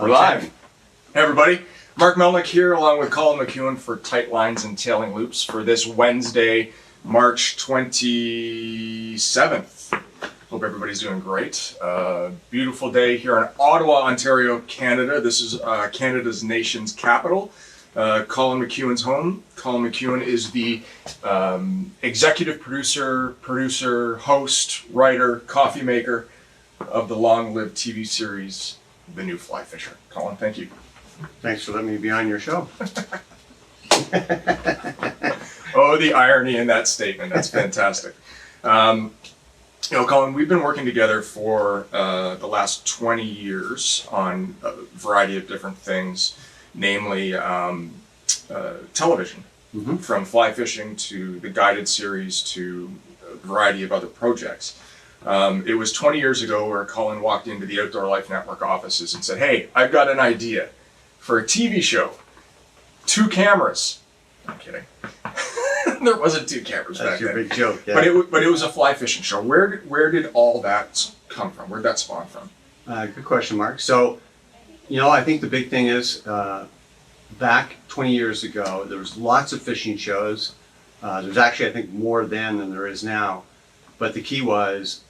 We're live. Hey everybody, Mark Melnick here along with Colin McKeown for Tight Lines and Tailing Loops for this Wednesday, March 27th. Hope everybody's doing great. Beautiful day here in Ottawa, Ontario, Canada. This is Canada's nation's capital. Colin McKeown's home. Colin McKeown is the executive producer, host, writer, coffee maker of the long-lived TV series, The New Fly Fisher. Colin, thank you. Thanks for letting me be on your show. Oh, the irony in that statement. That's fantastic. You know, Colin, we've been working together for the last 20 years on a variety of different things, namely television, from fly fishing to the guided series to a variety of other projects. It was 20 years ago where Colin walked into the Outdoor Life Network offices and said, "Hey, I've got an idea for a TV show. 2 cameras." I'm kidding. There wasn't 2 cameras back then. That's your big joke, yeah. But it was a fly fishing show. Where did all that come from? Where'd that spawn from? Good question, Mark. So, you know, I think the big thing is back 20 years ago, there was lots of fishing shows. There's actually, I think, more then than there is now. But the key was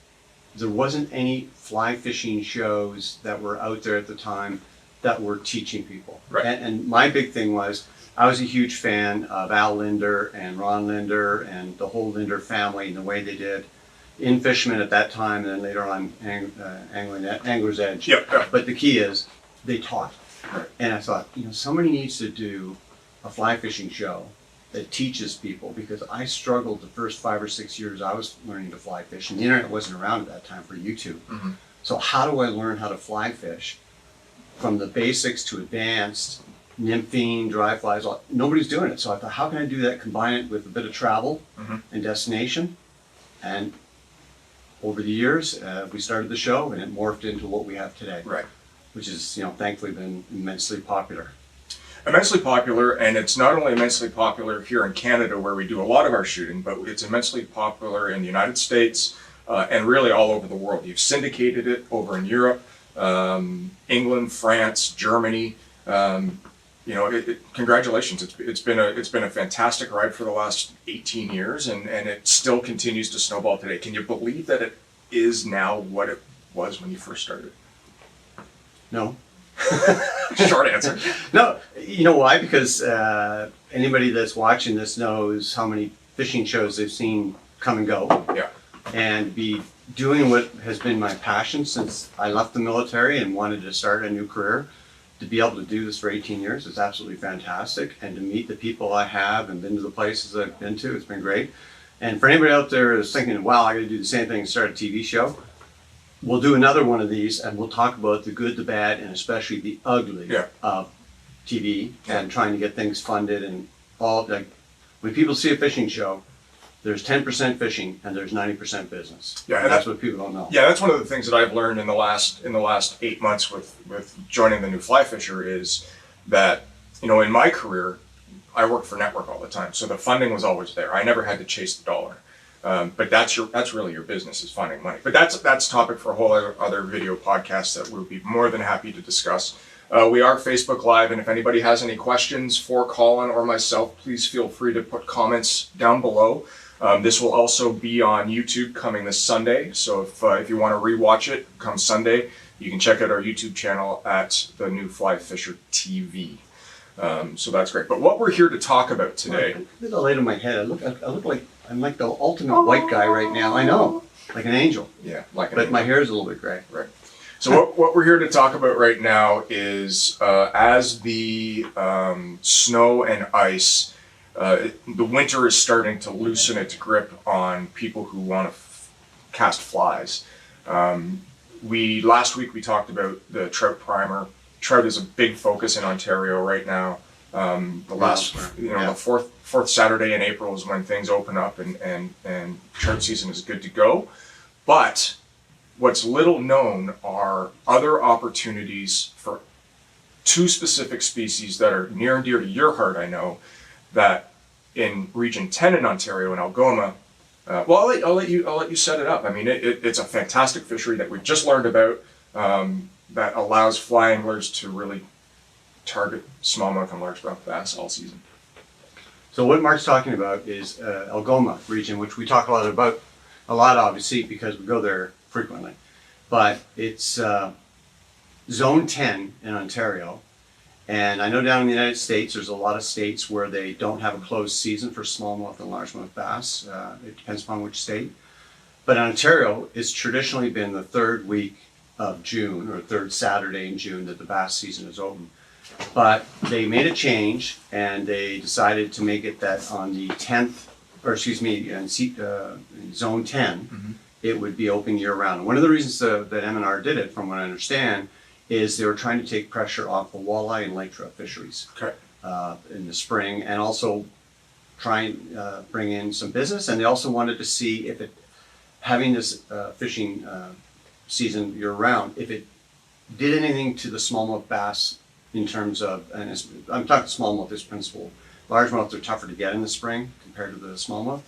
there wasn't any fly fishing shows that were out there at the time that were teaching people. Right. And my big thing was, I was a huge fan of Al Linder and Ron Linder and the whole Linder family and the way they did in fishermen at that time, and then later on Angler's Edge. Yep. But the key is they taught. Right. And I thought, you know, somebody needs to do a fly fishing show that teaches people, because I struggled the first 5 or 6 years I was learning to fly fish, and the internet wasn't around at that time for YouTube. So how do I learn how to fly fish from the basics to advanced, nymphing, dry flies? Nobody's doing it. So I thought, how can I do that, combine it with a bit of travel and destination? And over the years, we started the show, and it morphed into what we have today. Right. Which is, you know, thankfully been immensely popular. Immensely popular, and it's not only immensely popular here in Canada where we do a lot of our shooting, but it's immensely popular in the United States and really all over the world. You've syndicated it over in Europe, England, France, Germany. You know, congratulations! It's been a fantastic ride for the last 18 years, and it still continues to snowball today. Can you believe that it is now what it was when you first started? No. Short answer. No, you know why? Because anybody that's watching this knows how many fishing shows they've seen come and go. Yeah. And be doing what has been my passion since I left the military and wanted to start a new career. To be able to do this for 18 years is absolutely fantastic. And to meet the people I have and been to the places I've been to, it's been great. And for anybody out there who's thinking, wow, I got to do the same thing and start a TV show, we'll do another one of these, and we'll talk about the good, the bad, and especially the ugly of TV and trying to get things funded and all. Like when people see a fishing show, there's 10% fishing and there's 90% business. Yeah, and that's what people don't know. Yeah, that's one of the things that I've learned in the last 8 months with joining the New Fly Fisher is that, you know, in my career, I worked for network all the time, so the funding was always there. I never had to chase the dollar. But that's really your business, is finding money. But that's topic for a whole other video podcast that we'll be more than happy to discuss. We are Facebook Live, and if anybody has any questions for Colin or myself, please feel free to put comments down below. This will also be on YouTube coming this Sunday, so if you want to rewatch it come Sunday, you can check out our YouTube channel at the New Fly Fisher TV. So that's great. But what we're here to talk about today... A little light on my head. I look like I'm like the ultimate white guy right now. I know, like an angel. Yeah, like an But angel. my hair is a little bit gray. Right. So what we're here to talk about right now is as the snow and ice, the winter is starting to loosen its grip on people who want to cast flies. Last week we talked about the trout primer. Trout is a big focus in Ontario right now. The fourth Saturday in April is when things open up and trout season is good to go. But what's little known are other opportunities for 2 specific species that are near and dear to your heart, I know, that in Region 10 in Ontario, in Algoma, I'll let you set it up. I mean, it's a fantastic fishery that we've just learned about. that allows fly anglers to really target smallmouth and largemouth bass all season. So what Mark's talking about is Algoma region, which we talk a lot obviously because we go there frequently. But it's zone 10 in Ontario. And I know down in the United States, there's a lot of states where they don't have a closed season for smallmouth and largemouth bass. It depends upon which state. But in Ontario, it's traditionally been the third week of June or third Saturday in June that the bass season is open. But they made a change and they decided to make it that on the 10th, or excuse me, in zone 10, it would be open year round. And one of the reasons that M&R did it, from what I understand, is they were trying to take pressure off the walleye and lake trout fisheries in the spring, and also try and bring in some business. And they also wanted to see if having this fishing season year round, if it did anything to the smallmouth bass in terms of, and I'm talking smallmouth as principle. Largemouth are tougher to get in the spring compared to the smallmouth,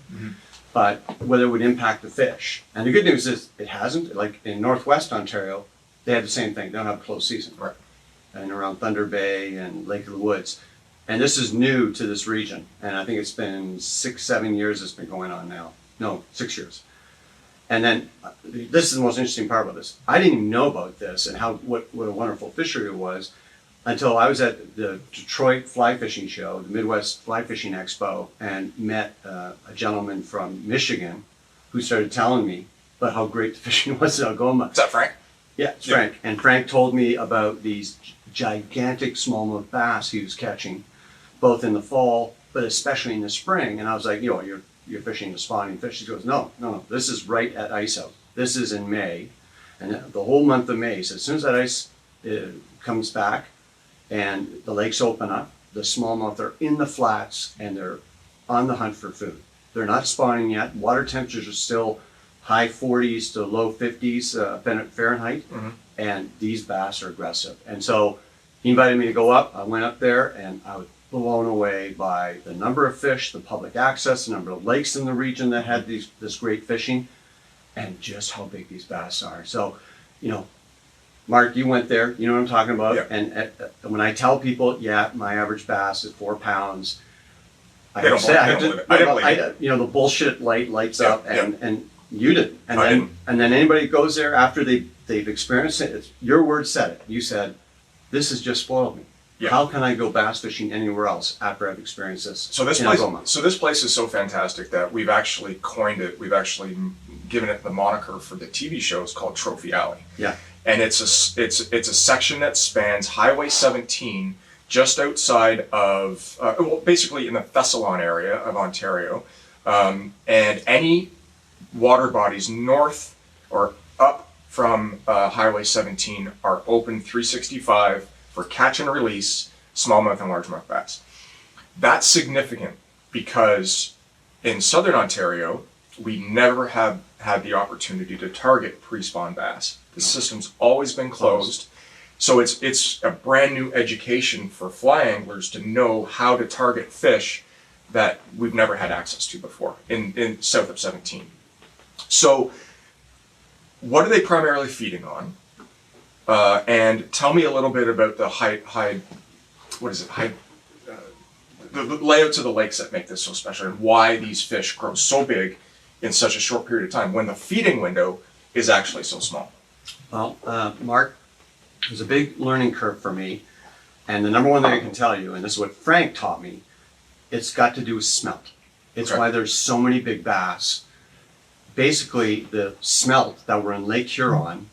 but whether it would impact the fish. And the good news is it hasn't. Like in Northwest Ontario, they have the same thing. They don't have a closed season. Right. And around Thunder Bay and Lake of the Woods. And this is new to this region. And I think it's been 6-7 years it's been going on now. No, 6 years. And then this is the most interesting part about this. I didn't even know about this and what a wonderful fishery it was until I was at the Detroit Fly Fishing Show, the Midwest Fly Fishing Expo, and met a gentleman from Michigan who started telling me about how great the fishing was in Algoma. Is that Frank? Yeah, it's Frank. And Frank told me about these gigantic smallmouth bass he was catching, both in the fall, but especially in the spring. And I was like, you're fishing the spawning fish. He goes, no, this is right at ice out. This is in May, and the whole month of May. So as soon as that ice comes back and the lakes open up, the smallmouth are in the flats and they're on the hunt for food. They're not spawning yet. Water temperatures are still high 40s to low 50s Fahrenheit, and these bass are aggressive. And so he invited me to go up. I went up there and I was blown away by the number of fish, the public access, the number of lakes in the region that had this great fishing, and just how big these bass are. So, Mark, you went there, you know what I'm talking about. Yeah. And when I tell people, my average bass is 4 pounds, I don't believe it. The bullshit lights up, and you didn't. And then anybody goes there after they've experienced it, it's your word said it. You said, this has just spoiled me. Yeah. How can I go bass fishing anywhere else after I've experienced this? So this place is so fantastic that we've actually coined it. We've actually given it the moniker for the TV show. It's called Trophy Alley. Yeah. And it's a section that spans Highway 17 just outside of basically in the Thessalon area of Ontario, and any water bodies north or up from Highway 17 are open 365 for catch and release smallmouth and largemouth bass. That's significant because in southern Ontario, we never have had the opportunity to target pre-spawn bass. The system's always been closed. So it's a brand new education for fly anglers to know how to target fish that we've never had access to before in south of 17. So what are they primarily feeding on? And tell me a little bit about the the layouts of the lakes that make this so special, and why these fish grow so big in such a short period of time when the feeding window is actually so small. Well, Mark, it was a big learning curve for me, and the number one thing I can tell you, and this is what Frank taught me, it's got to do with smelt. It's why there's so many big bass. Basically, the smelt that were in Lake Huron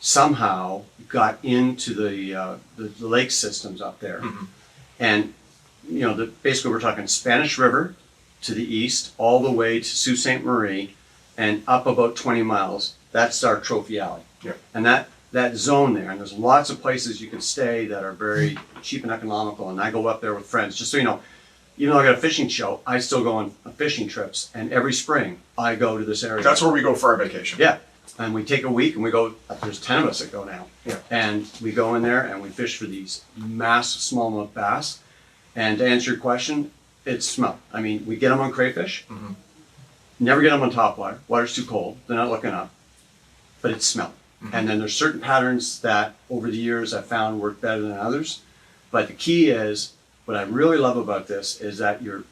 somehow got into the lake systems up there. And basically we're talking Spanish River to the east, all the way to Sault Ste. Marie, and up about 20 miles. That's our Trophy Alley. Yeah. And that zone there, and there's lots of places you can stay that are very cheap and economical, and I go up there with friends. Just so you know, even though I got a fishing show, I still go on fishing trips, and every spring I go to this area. That's where we go for our vacation. Yeah. And we take a week and we go, there's 10 of us that go now. Yeah. And we go in there and we fish for these massive smallmouth bass. And to answer your question, it's smelt. I mean, we get them on crayfish, never get them on top water. Water's too cold, they're not looking up, but it's smelt. And then there's certain patterns that over the years I've found work better than others. But the key is, what I really love about this is that you're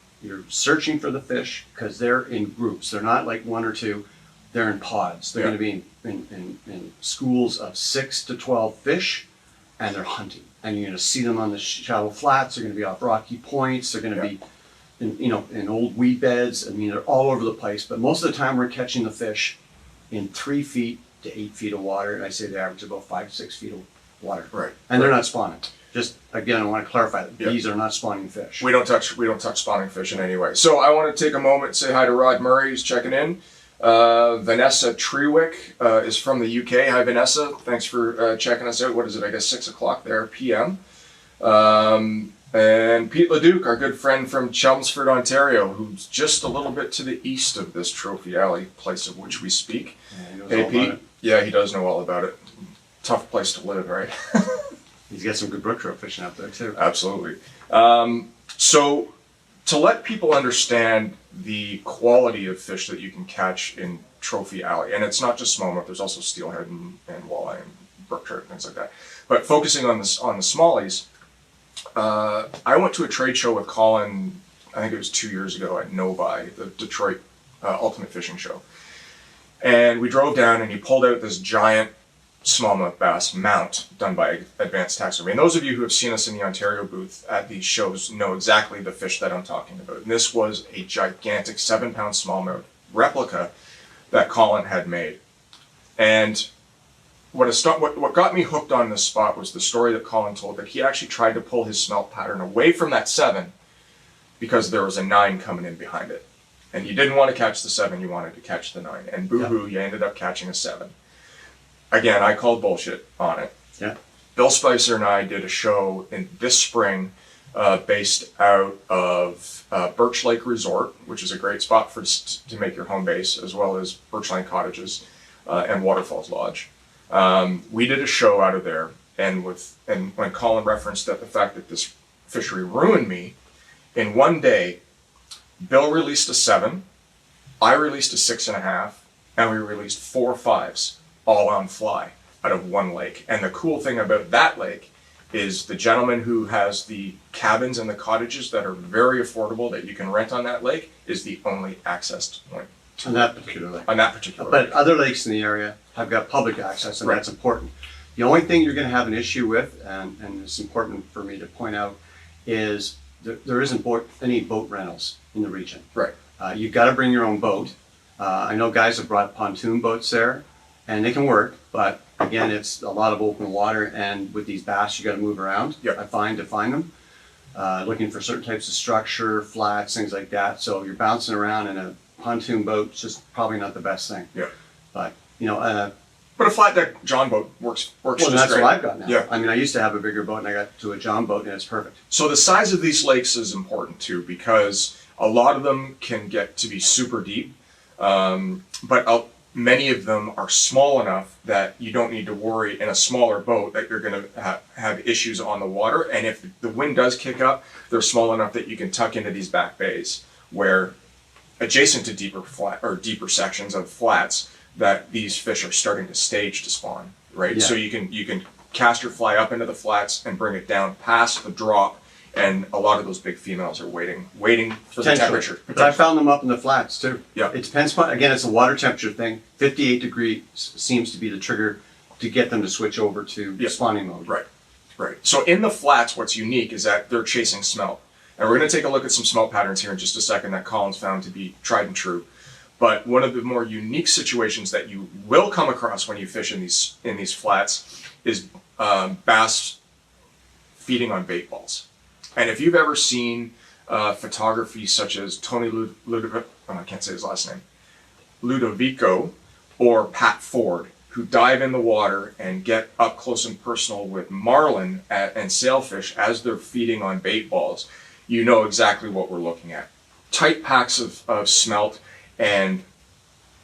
searching for the fish because they're in groups. They're not like one or two. They're in pods. They're going to be in schools of 6 to 12 fish, and they're hunting. And you're going to see them on the shallow flats. They're going to be off rocky points. They're going to be in old weed beds. I mean, they're all over the place. But most of the time, we're catching the fish in 3 feet to 8 feet of water, and I say the average is about 5 to 6 feet of water. Right. And they're not spawning. Just again, I want to clarify that these are not spawning fish. We don't touch spawning fish in any way. So I want to take a moment and say hi to Rod Murray, who's checking in. Vanessa Trewick is from the UK. Hi, Vanessa. Thanks for checking us out. What is it? I guess 6 o'clock there, p.m. And Pete Leduc, our good friend from Chelmsford, Ontario, who's just a little bit to the east of this Trophy Alley, place of which we speak. Hey, Pete. Yeah, he does know all about it. Tough place to live, right? He's got some good brook trout fishing up there too. Absolutely. So to let people understand the quality of fish that you can catch in Trophy Alley, and it's not just smallmouth, there's also steelhead and walleye and brook trout and things like that. But focusing on the smallies, I went to a trade show with Colin, I think it was 2 years ago at Novi, the Detroit Ultimate Fishing Show. And we drove down and he pulled out this giant smallmouth bass mount done by Advanced Taxidermy. And those of you who have seen us in the Ontario booth at these shows know exactly the fish that I'm talking about. And this was a gigantic 7-pound smallmouth replica that Colin had made. And what got me hooked on this spot was the story that Colin told, that he actually tried to pull his smelt pattern away from that 7 because there was a 9 coming in behind it. And you didn't want to catch the 7, you wanted to catch the 9. And boo-hoo, you ended up catching a 7. Again, I called bullshit on it. Yeah. Bill Spicer and I did a show in this spring based out of Birch Lake Resort, which is a great spot to make your home base, as well as Birchland Cottages and Waterfalls Lodge. We did a show out of there, and when Colin referenced that the fact that this fishery ruined me, in one day, Bill released a 7, I released a 6.5, and we released 4 5s. All on fly out of one lake. And the cool thing about that lake is the gentleman who has the cabins and the cottages that are very affordable that you can rent on that lake is the only access point on that particular lake. On that particular but lake. Other lakes in the area have got public access, and that's important. The only thing you're going to have an issue with, and it's important for me to point out, is there isn't any boat rentals in the region. Right. You've got to bring your own boat. I know guys have brought pontoon boats there, and they can work, but again, it's a lot of open water, and with these bass, you got to move around. Yep. I find to find them, looking for certain types of structure, flats, things like that. So you're bouncing around in a pontoon boat, it's just probably not the best thing. Yeah. But but a flat deck John boat works well, just that's great. what I've got now. Yeah. I mean, I used to have a bigger boat, and I got to a John boat, and it's perfect. So the size of these lakes is important too, because a lot of them can get to be super deep, but many of them are small enough that you don't need to worry in a smaller boat that you're going to have issues on the water. And if the wind does kick up, they're small enough that you can tuck into these back bays where adjacent to deeper sections of flats that these fish are starting to stage to spawn, right? Yeah. So you can cast your fly up into the flats and bring it down past the drop, and a lot of those big females are waiting for the temperature. But I found them up in the flats too. Yeah. It depends upon, again, it's a water temperature thing. 58 degrees seems to be the trigger to get them to switch over to spawning mode. Right. So in the flats, what's unique is that they're chasing smelt. And we're going to take a look at some smelt patterns here in just a second that Colin's found to be tried and true. But one of the more unique situations that you will come across when you fish in these flats is bass feeding on bait balls. And if you've ever seen photography such as Tony I can't say his last name, Ludovico, or Pat Ford, who dive in the water and get up close and personal with marlin and sailfish as they're feeding on bait balls, you know exactly what we're looking at. Tight packs of smelt and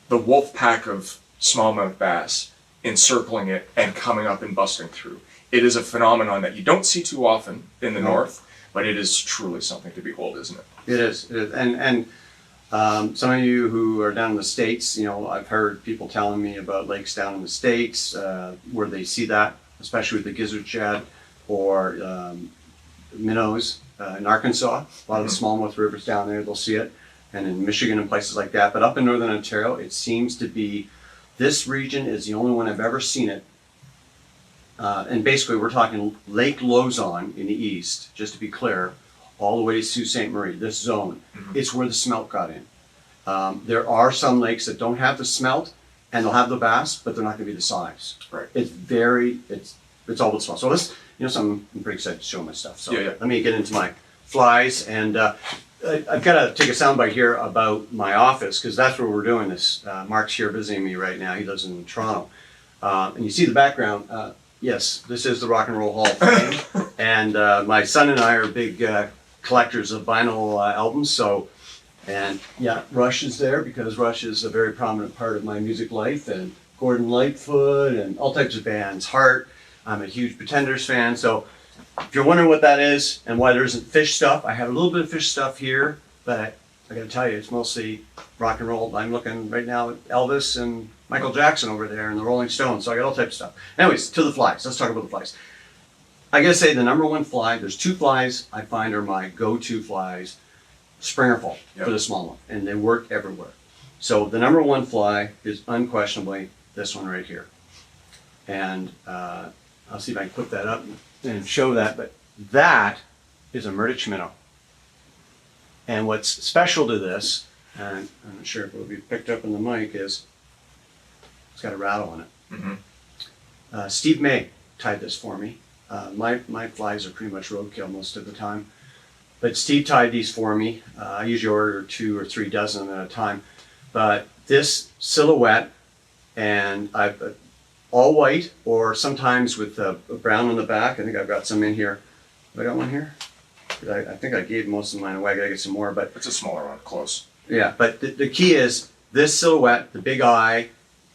the wolf pack of smallmouth bass encircling it and coming up and busting through. It is a phenomenon that you don't see too often in the north, but it is truly something to behold, isn't it? It is. And Some of you who are down in the States, you know, I've heard people telling me about lakes down in the States where they see that, especially with the gizzard shad or minnows in Arkansas. A lot of the smallmouth rivers down there, they'll see it, and in Michigan and places like that. But up in Northern Ontario, it seems to be, this region is the only one I've ever seen it. And basically, we're talking Lake Lozon in the east, just to be clear, all the way to Sault Ste. Marie, this zone. It's where the smelt got in. There are some lakes that don't have the smelt, and they'll have the bass, but they're not going to be the size. Right. It's all about smell. So let's, you know, I'm pretty excited to show my stuff. So Yeah. let me get into my flies, and I've got to take a soundbite here about my office, because that's where we're doing this. Mark's here visiting me right now. He lives in Toronto. And you see the background. Yes, this is the Rock and Roll Hall of Fame. And my son and I are big collectors of vinyl albums. So, and yeah, Rush is there because Rush is a very prominent part of my music life, and Gordon Lightfoot and all types of bands. Heart. I'm a huge Pretenders fan. So if you're wondering what that is and why there isn't fish stuff, I have a little bit of fish stuff here, but I gotta tell you, it's mostly rock and roll. I'm looking right now at Elvis and Michael Jackson over there and the Rolling Stones, so I got all types of stuff. Anyways, to the flies. Let's talk about the flies. I gotta say the number one fly, there's two flies I find are my go-to flies, Springerful for the smallmouth, and they work everywhere. So the number one fly is unquestionably this one right here. And I'll see if I can put that up and show that, but that is a Murdich minnow. And what's special to this, and I'm not sure if it will be picked up in the mic, is it's got a rattle on it. Steve May tied this for me. My flies are pretty much roadkill most of the time, but Steve tied these for me. I usually order 2 or 3 dozen at a time, but this silhouette, and I've all white, or sometimes with a brown on the back. I think I've got some in here. Have I got one here? I think I gave most of mine away. I gotta get some more, but It's a smaller one, close. yeah. But the key is this silhouette, the big eye,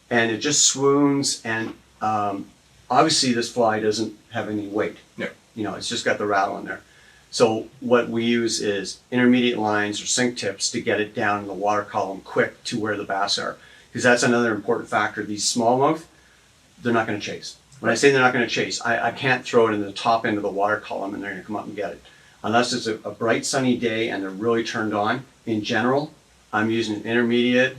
and it just swoons. And obviously, this fly doesn't have any weight. No. You know, it's just got the rattle in there. So what we use is intermediate lines or sink tips to get it down in the water column quick to where the bass are, because that's another important factor. These smallmouth, they're not going to chase. When I say they're not going to chase, I can't throw it in the top end of the water column and they're going to come up and get it. Unless it's a bright sunny day and they're really turned on. In general, I'm using an intermediate,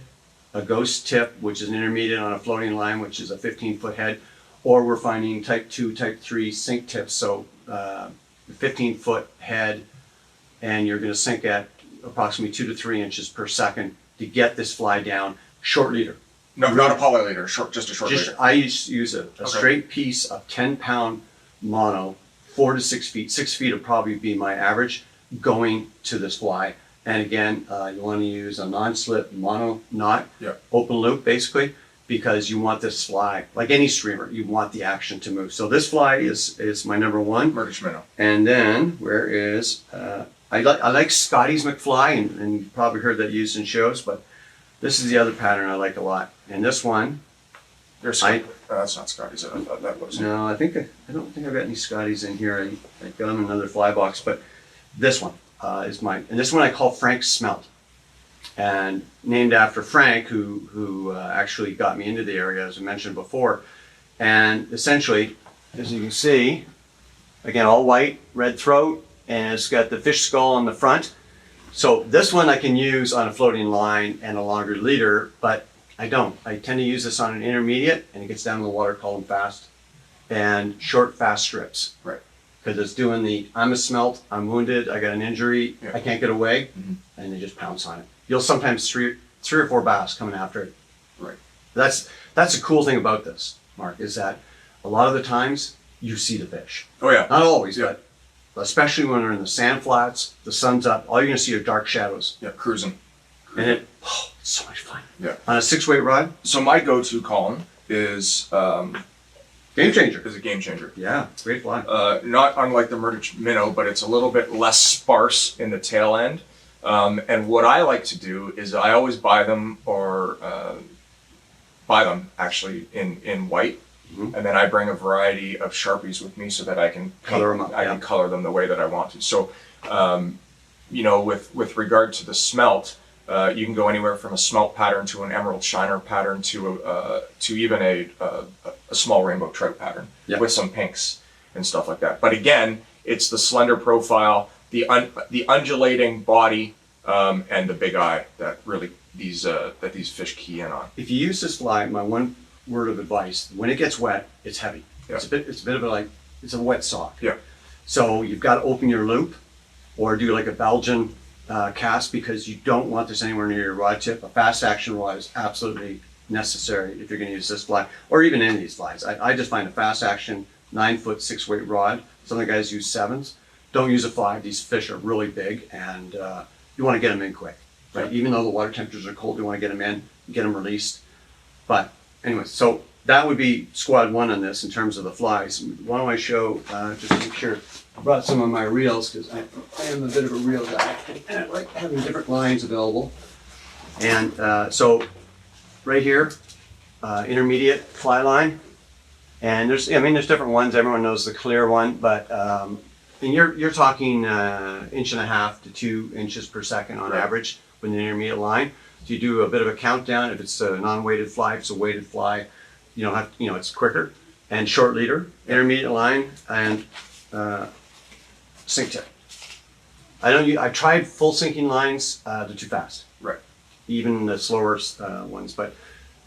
a ghost tip, which is an intermediate on a floating line, which is a 15-foot head, or we're finding type 2, type 3 sink tips. So 15-foot head, and you're going to sink at approximately 2 to 3 inches per second to get this fly down. Short leader. No, not a poly leader, just a short leader. I use a straight piece of 10-pound mono, 4 to 6 feet. 6 feet would probably be my average going to this fly. And again, you want to use a non-slip mono knot, open loop basically, because you want this fly, like any streamer, you want the action to move. So this fly is my number one. Murdich minnow. And then where is, I like Scotty's McFly, and you've probably heard that used in shows, but this is the other pattern I like a lot. And this one, That's not Scotty's. I thought that was. no, I don't think I've got any Scotties in here. I got them in another fly box, but this one is mine. And this one I call Frank Smelt, and named after Frank, who actually got me into the area, as I mentioned before. And essentially, as you can see, again, all white, red throat, and it's got the fish skull on the front. So this one I can use on a floating line and a longer leader, but I don't. I tend to use this on an intermediate, and it gets down in the water column fast, and short, fast strips. Right. Because it's doing I'm a smelt, I'm wounded, I got an injury, I can't get away, and they just pounce on it. You'll sometimes three or four bass coming after it. Right. That's the cool thing about this, Mark, is that a lot of the times you see the fish. Oh yeah. Not always, but especially when they're in the sand flats, the sun's up, all you're gonna see are dark shadows. Yeah, cruising. And it's so much fun. Yeah. On a 6-weight rod? So my go-to, Colin, is Game changer. Is a game changer. Yeah, great fly. Not unlike the Murdich minnow, but it's a little bit less sparse in the tail end. And what I like to do is I always buy them actually in white. And then I bring a variety of Sharpies with me so that I can color them up. I can color them the way that I want to. So, you know, with regard to the smelt, You can go anywhere from a smelt pattern to an emerald shiner pattern to even a small rainbow trout pattern with some pinks and stuff like that. But again, it's the slender profile, the undulating body, and the big eye that really these fish key in on. If you use this fly, my one word of advice: when it gets wet, it's heavy. Yeah. It's a bit of it's a wet sock. Yeah. So you've got to open your loop, or do like a Belgian cast, because you don't want this anywhere near your rod tip. A fast action rod is absolutely necessary if you're going to use this fly, or even any of these flies. I just find a fast action 9-foot 6-weight rod. Some of the guys use 7s. Don't use a 5. These fish are really big, and you want to get them in quick, right? Yeah. Even though the water temperatures are cold, you want to get them in, get them released. But anyway, so that would be squad 1 on this in terms of the flies. Why don't I show, just to make sure, I brought some of my reels, because I am a bit of a reel guy, and I like having different lines available. And so right here, intermediate fly line, and there's different ones. Everyone knows the clear one, but and you're talking 1.5 to 2 inches per second on average with an intermediate line. So you do a bit of a countdown. If it's a non-weighted fly, if it's a weighted fly, you don't have, it's quicker. And short leader, intermediate line, and sink tip. I tried full sinking lines, they're too fast. Right. Even the slower ones, but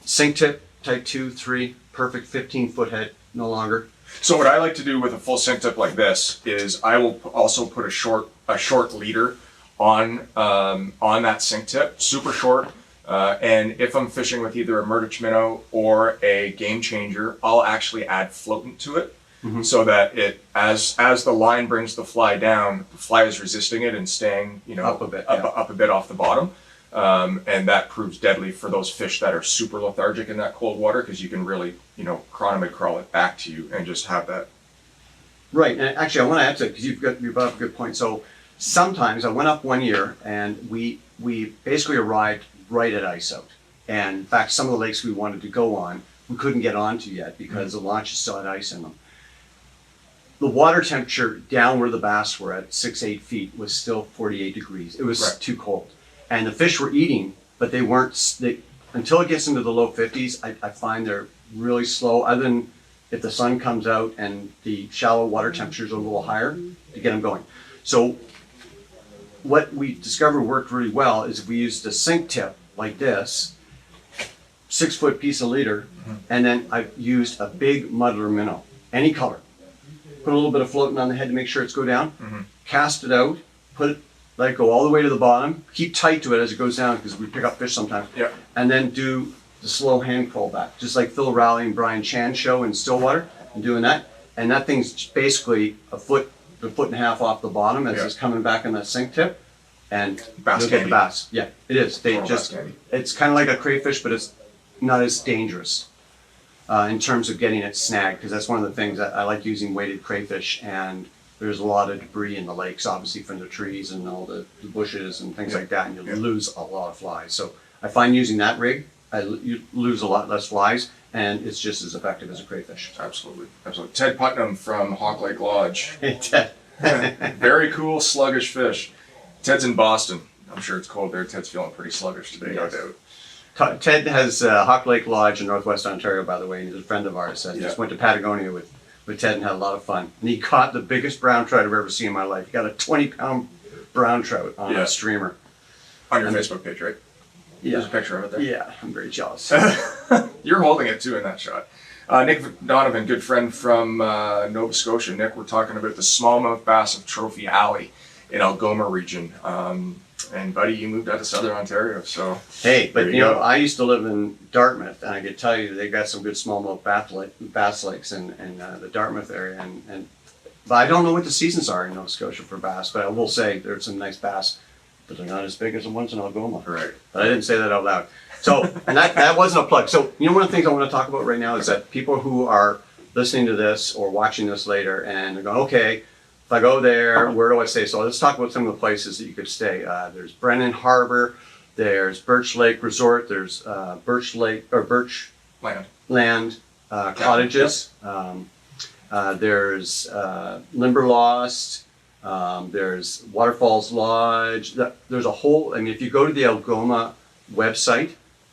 sink tip, type 2, 3, perfect 15-foot head, no longer. So what I like to do with a full sink tip like this is I will also put a short leader on that sink tip, super short. And if I'm fishing with either a Murtich minnow or a game changer, I'll actually add floatant to it, so that it, as the line brings the fly down, the fly is resisting it and staying, up a bit off the bottom. And that proves deadly for those fish that are super lethargic in that cold water, because you can really, chronomid crawl it back to you and just have that. Right, and actually I want to add to it, because you brought up a good point. So sometimes I went up one year and we basically arrived right at ice out. And in fact, some of the lakes we wanted to go on, we couldn't get onto yet because the launches still had ice in them. The water temperature down where the bass were at 6-8 feet was still 48 degrees. It was too cold. And the fish were eating, but they weren't, until it gets into the low 50s, I find they're really slow, other than if the sun comes out and the shallow water temperatures are a little higher to get them going. So what we discovered worked really well is if we used a sink tip like this, 6-foot piece of leader, and then I used a big muddler minnow, any color. Put a little bit of floating on the head to make sure it's go down, cast it out, let it go all the way to the bottom, keep tight to it as it goes down, because we pick up fish sometimes, and then do the slow hand crawl back, just like Phil Rowley and Brian Chan show in Stillwater, and doing that. And that thing's basically a foot and a half off the bottom as it's coming back on that sink tip, and you'll get the bass. Yeah, it is. It's kind of like a crayfish, but it's not as dangerous in terms of getting it snagged, because that's one of the things that I like using weighted crayfish, and there's a lot of debris in the lakes, obviously from the trees and all the bushes and things like that, and you lose a lot of flies. So I find using that rig, you lose a lot less flies, and it's just as effective as a crayfish. Absolutely, absolutely. Ted Putnam from Hawk Lake Lodge. Hey, Ted. Very cool, sluggish fish. Ted's in Boston. I'm sure it's cold there. Ted's feeling pretty sluggish today, no doubt. Ted has Hawk Lake Lodge in Northwest Ontario, by the way. He's a friend of ours. I just went to Patagonia with Ted and had a lot of fun. And he caught the biggest brown trout I've ever seen in my life. He got a 20-pound brown trout on a streamer. On your Facebook page, right? Yeah. There's a picture of it there. Yeah, I'm very jealous. You're holding it too in that shot. Nick Donovan, good friend from Nova Scotia. Nick, we're talking about the smallmouth bass of Trophy Alley in Algoma region. And buddy, you moved out to Southern Ontario, so. Hey, but I used to live in Dartmouth, and I could tell you they got some good smallmouth bass lakes in the Dartmouth area. But I don't know what the seasons are in Nova Scotia for bass, but I will say there's some nice bass, but they're not as big as the ones in Algoma. Right. But I didn't say that out loud. So, and that wasn't a plug. So, one of the things I want to talk about right now is that people who are listening to this or watching this later, and they're going, okay, if I go there, where do I stay? So let's talk about some of the places that you could stay. There's Brennan Harbor, there's Birch Lake Resort, there's Birch Land cottages. There's Limberlost, There's Waterfalls Lodge. There's a whole, I mean, if you go to the Algoma website,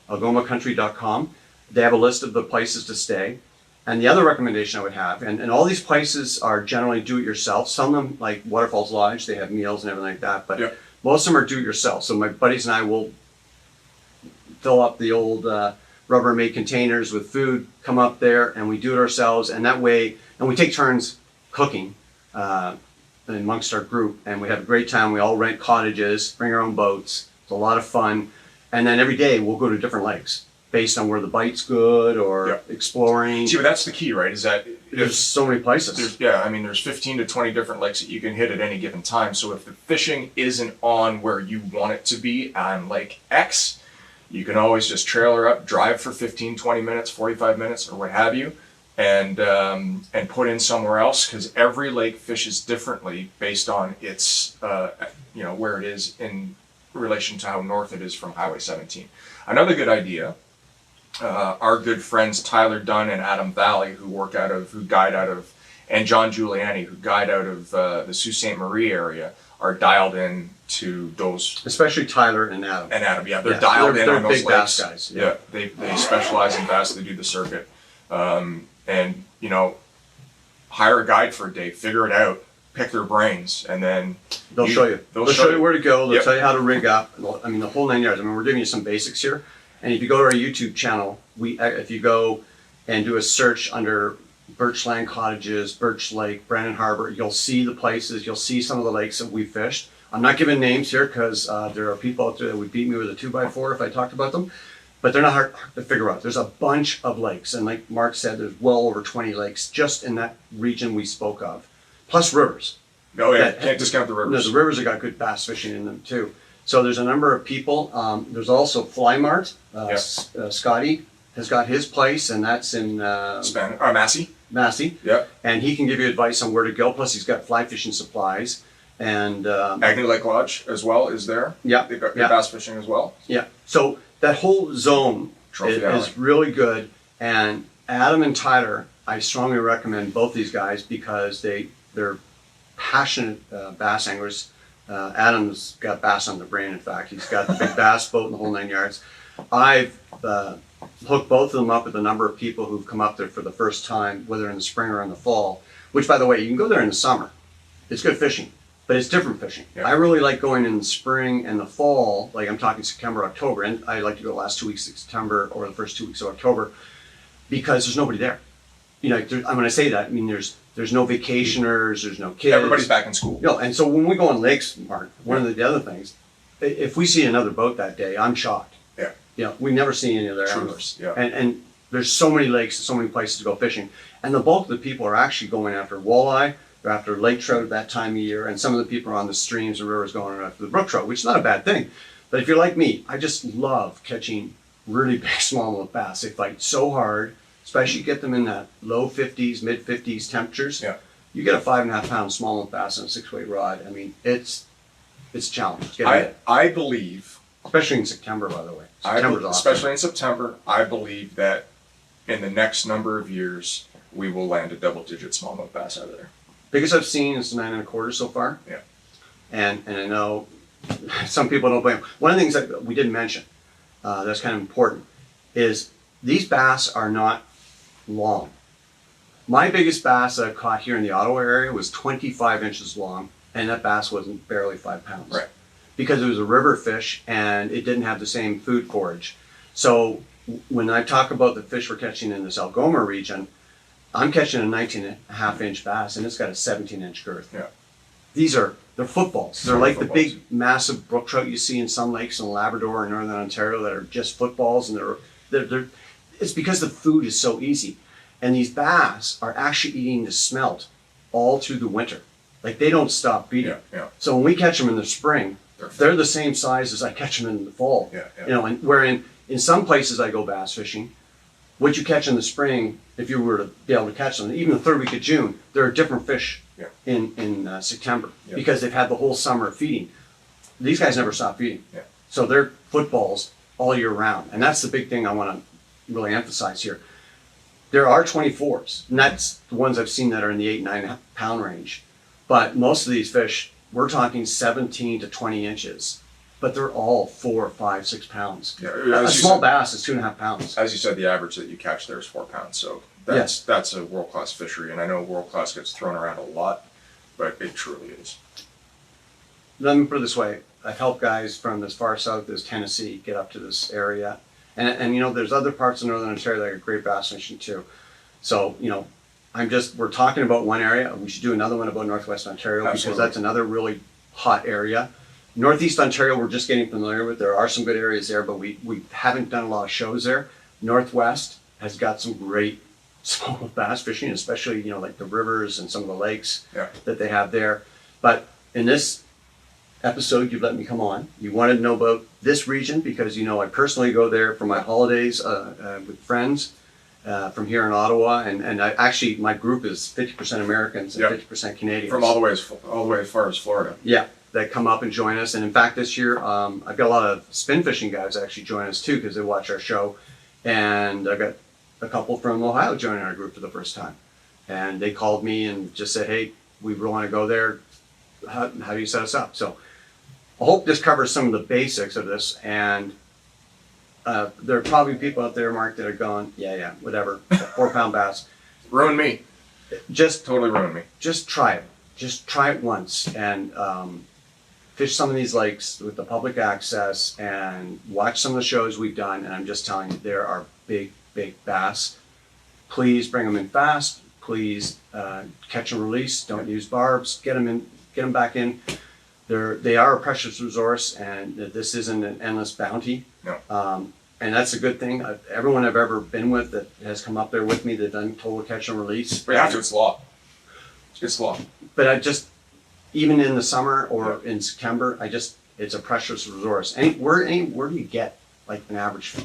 algomacountry.com, they have a list of the places to stay. And the other recommendation I would have, and all these places are generally do-it-yourself. Some of them, like Waterfalls Lodge, they have meals and everything like that, but Yeah. most of them are do-it-yourself. So my buddies and I will fill up the old Rubbermaid containers with food, come up there, and we do it ourselves. And that way, and we take turns cooking amongst our group, and we have a great time. We all rent cottages, bring our own boats. It's a lot of fun. And then every day we'll go to different lakes based on where the bite's good or Yeah. exploring. See, but that's the key, right? Is that There's so many places. there's 15 to 20 different lakes that you can hit at any given time. So if the fishing isn't on where you want it to be on Lake X, you can always just trailer up, drive for 15, 20 minutes, 45 minutes, or what have you, and put in somewhere else, because every lake fishes differently based on its where it is in relation to how north it is from Highway 17. Another good idea. Our good friends Tyler Dunn and Adam Valley, who guide out of, and John Giuliani, who guide out of the Sault Ste. Marie area, are dialed in to those. Especially Tyler and Adam. And Adam, yeah, they're dialed in on those big lakes. bass guys. Yeah, they specialize in bass. They do the circuit, and hire a guide for a day, figure it out, pick their brains, and then They'll show you. They'll show you where to go. They'll Yep. tell you how to rig up. I mean, the whole 9 yards. I mean, we're giving you some basics here. And if you go to our YouTube channel, if you go and do a search under Birchland Cottages, Birch Lake, Brandon Harbor, you'll see the places. You'll see some of the lakes that we fished. I'm not giving names here because there are people out there that would beat me with a 2x4 if I talked about them. But they're not hard to figure out. There's a bunch of lakes. And like Mark said, there's well over 20 lakes just in that region we spoke of. Plus rivers. Oh yeah, can't discount the No, rivers. the rivers have got good bass fishing in them too. So there's a number of people. There's also Fly Mart. Scotty has got his place, and that's in Massey. Massey. Yeah. And he can give you advice on where to go. Plus, he's got fly fishing supplies. And Agnew Lake Lodge as well is there. Yeah, They've got yeah. bass fishing as well. yeah, so that whole zone Trophy Alley. is really good. And Adam and Tyler, I strongly recommend both these guys because they're passionate bass anglers. Adam's got bass on the brain, in fact. He's got the big bass boat in the whole 9 yards. I've hooked both of them up with a number of people who've come up there for the first time, whether in the spring or in the fall, which, by the way, you can go there in the summer. It's good fishing, but it's different fishing. Yeah. I really like going in the spring and the fall, like I'm talking September, October, and I like to go the last 2 weeks of September or the first 2 weeks of October because there's nobody there. When I say that, I mean there's no vacationers, there's no kids. Everybody's back in school. And so when we go on lakes, Mark, one of the other things, if we see another boat that day, I'm shocked. Yeah. We never see any other Truth, anglers. yeah. And there's so many lakes and so many places to go fishing. And the bulk of the people are actually going after walleye, they're after lake trout at that time of year, and some of the people are on the streams and rivers going after the brook trout, which is not a bad thing. But if you're like me, I just love catching really big smallmouth bass. They fight so hard, especially get them in that low 50s, mid 50s temperatures. Yeah. You get a 5.5 pound smallmouth bass on a 6-weight rod. I mean, it's a challenge. Get at it. I believe, Especially in September, by the way. September's awesome. especially in September, I believe that in the next number of years we will land a double-digit smallmouth bass out of there. Biggest I've seen is 9.25 so far. Yeah. And I know some people don't blame. One of the things that we didn't mention that's kind of important is these bass are not long. My biggest bass that I caught here in the Ottawa area was 25 inches long, and that bass wasn't barely 5 pounds. Right. Because it was a river fish and it didn't have the same food forage. So when I talk about the fish we're catching in this Algoma region, I'm catching a 19.5 inch bass and it's got a 17-inch girth. Yeah. They're footballs. They're like the big, massive brook trout you see in some lakes in Labrador and Northern Ontario that are just footballs, and it's because the food is so easy. And these bass are actually eating the smelt all through the winter. Like they don't stop feeding. Yeah. So when we catch them in the spring, they're the same size as I catch them in the fall. Yeah. And where in some places I go bass fishing, what you catch in the spring, if you were to be able to catch them, even the third week of June, there are different fish in September because they've had the whole summer of feeding. These guys never stop feeding. Yeah. So they're footballs all year round. And that's the big thing I want to really emphasize here. There are 24s, and that's the ones I've seen that are in the 8-9 pound range. But most of these fish, we're talking 17 to 20 inches, but they're all 4, 5, 6 pounds. Yeah, A small bass is 2.5 pounds. As you said, the average that you catch there is 4 pounds. So that's a world-class fishery. And I know world-class gets thrown around a lot, but it truly is. Let me put it this way. I've helped guys from as far south as Tennessee get up to this area. And you know, there's other parts of Northern Ontario that are great bass fishing too. So, you know, we're talking about one area. We should do another one about Northwest Ontario. Absolutely. Because that's another really hot area. Northeast Ontario, we're just getting familiar with. There are some good areas there, but we haven't done a lot of shows there. Northwest has got some great smallmouth bass fishing, especially, you know, like the rivers and some of the lakes that they have there. But in this episode, you've let me come on. You wanted to know about this region because, you know, I personally go there for my holidays with friends from here in Ottawa, and I actually, my group is 50% Americans and 50% Canadians. From all the way as far as Florida. Yeah, that come up and join us. And in fact, this year, I've got a lot of spin fishing guys actually join us too because they watch our show. And I've got a couple from Ohio joining our group for the first time. And they called me and just said, hey, we really want to go there. How do you set us up? So I hope this covers some of the basics of this. And there are probably people out there, Mark, that are going, yeah, whatever, 4 pound bass. Ruined me. Just totally ruined me. Just try it. Just try it once and fish some of these lakes with the public access and watch some of the shows we've done. And I'm just telling you, there are big bass. Please bring them in fast. Please catch and release. Don't use barbs. Get them back in. They are a precious resource, and this isn't an endless bounty. No. And that's a good thing. Everyone I've ever been with that has come up there with me, they've done total catch and release. But after it's law. It's law. But I just, even in the summer or in September, it's a precious resource. Where do you get like an average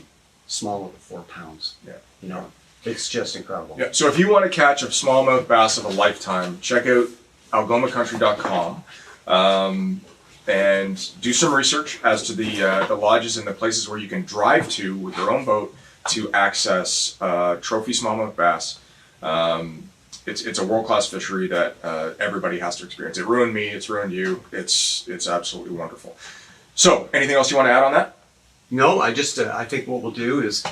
smallmouth of 4 pounds? Yeah. You know, it's just incredible. Yeah. So if you want to catch a smallmouth bass of a lifetime, check out algomacountry.com. And do some research as to the lodges and the places where you can drive to with your own boat to access trophy smallmouth bass. It's a world-class fishery that everybody has to experience. It ruined me. It's ruined you. It's absolutely wonderful. So, anything else you want to add on that? No, I think what we'll do is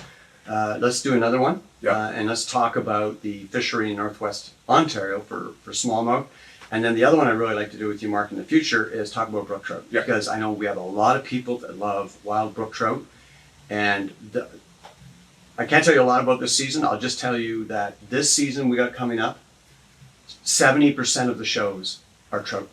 let's do another one. Yeah. And let's talk about the fishery in Northwest Ontario for smallmouth. And then the other one I'd really like to do with you, Mark, in the future is talk about brook trout. Yeah. Because I know we have a lot of people that love wild brook trout. And I can't tell you a lot about this season. I'll just tell you that this season we got coming up, 70% of the shows are trout.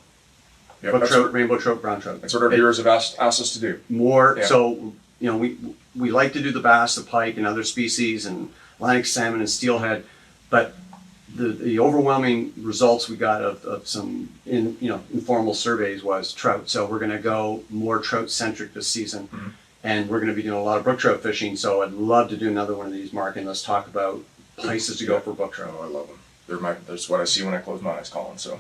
Yeah, Brook trout, rainbow trout, brown trout. That's what our viewers have asked us to do. More, Yeah. so, you know, we like to do the bass, the pike, and other species, and Atlantic salmon and steelhead, but the overwhelming results we got of some informal surveys was trout. So we're going to go more trout centric this season, and we're going to be doing a lot of brook trout fishing. So I'd love to do another one of these, Mark, and let's talk about places to go for brook trout. Oh, I love them. That's what I see when I close my eyes, Colin. So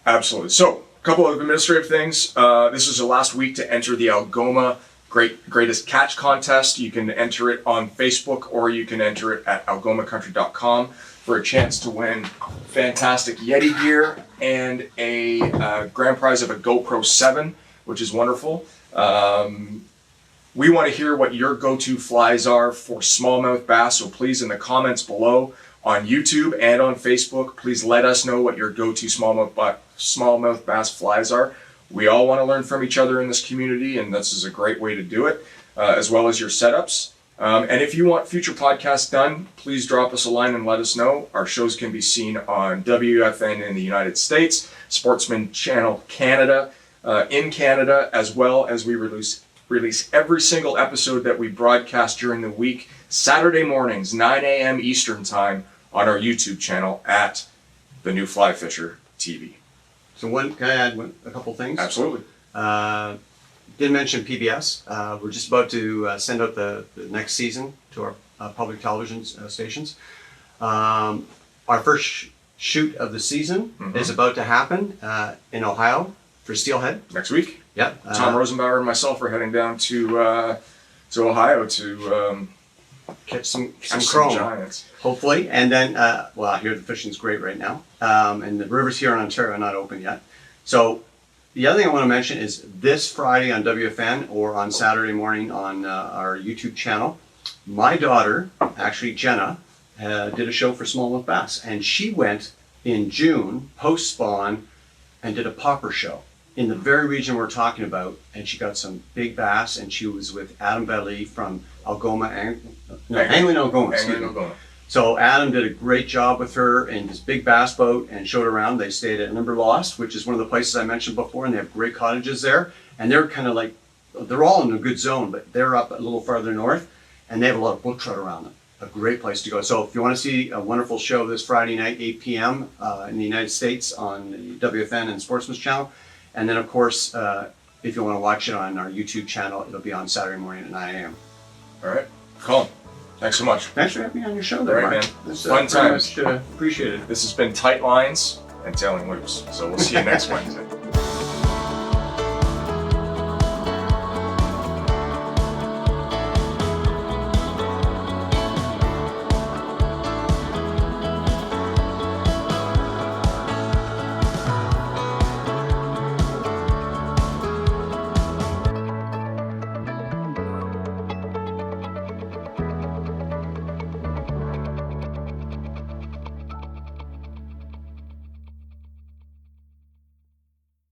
absolutely. So a couple of administrative things. This is the last week to enter the Algoma Greatest Catch Contest. You can enter it on Facebook or you can enter it at algomacountry.com for a chance to win fantastic Yeti gear and a grand prize of a GoPro 7, which is wonderful. We want to hear what your go-to flies are for smallmouth bass, so please in the comments below on YouTube and on Facebook, please let us know what your go-to smallmouth bass flies are. We all want to learn from each other in this community, and this is a great way to do it, as well as your setups. And if you want future podcasts done, please drop us a line and let us know. Our shows can be seen on WFN in the United States, Sportsman Channel Canada, in Canada, as well as we release every single episode that we broadcast during the week, Saturday mornings, 9 a.m. Eastern Time, on our YouTube channel at The New Fly Fisher TV. So can I add a couple things? Absolutely. Didn't mention PBS. We're just about to send out the next season to our public television stations. Our first shoot of the season is about to happen in Ohio for steelhead. Next week. Yeah. Tom Rosenbauer and myself are heading down to Ohio to catch some Catch chrome. giants. Hopefully, and then, well, I hear the fishing's great right now, and the rivers here in Ontario are not open yet. So the other thing I want to mention is this Friday on WFN or on Saturday morning on our YouTube channel, my daughter, actually Jenna, did a show for Smallmouth Bass, and she went in June post-spawn and did a popper show in the very region we're talking about, and she got some big bass, and she was with Adam Belli from Algoma, Angling Algoma, excuse me. So Adam did a great job with her in his big bass boat and showed around. They stayed at Limberlost, which is one of the places I mentioned before, and they have great cottages there. And they're kind of like, they're all in a good zone, but they're up a little farther north, and they have a lot of brook trout around them. A great place to go. So if you want to see a wonderful show this Friday night, 8 p.m. In the United States on the WFN and Sportsman's Channel, and then of course, if you want to watch it on our YouTube channel, it'll be on Saturday morning at 9 a.m. All right, Colin, thanks so much. Thanks for having me on your show there, All right, Mark. man. It's, Fun very times. much appreciated. This has been Tight Lines and Tailing Loops. So we'll see you next Wednesday.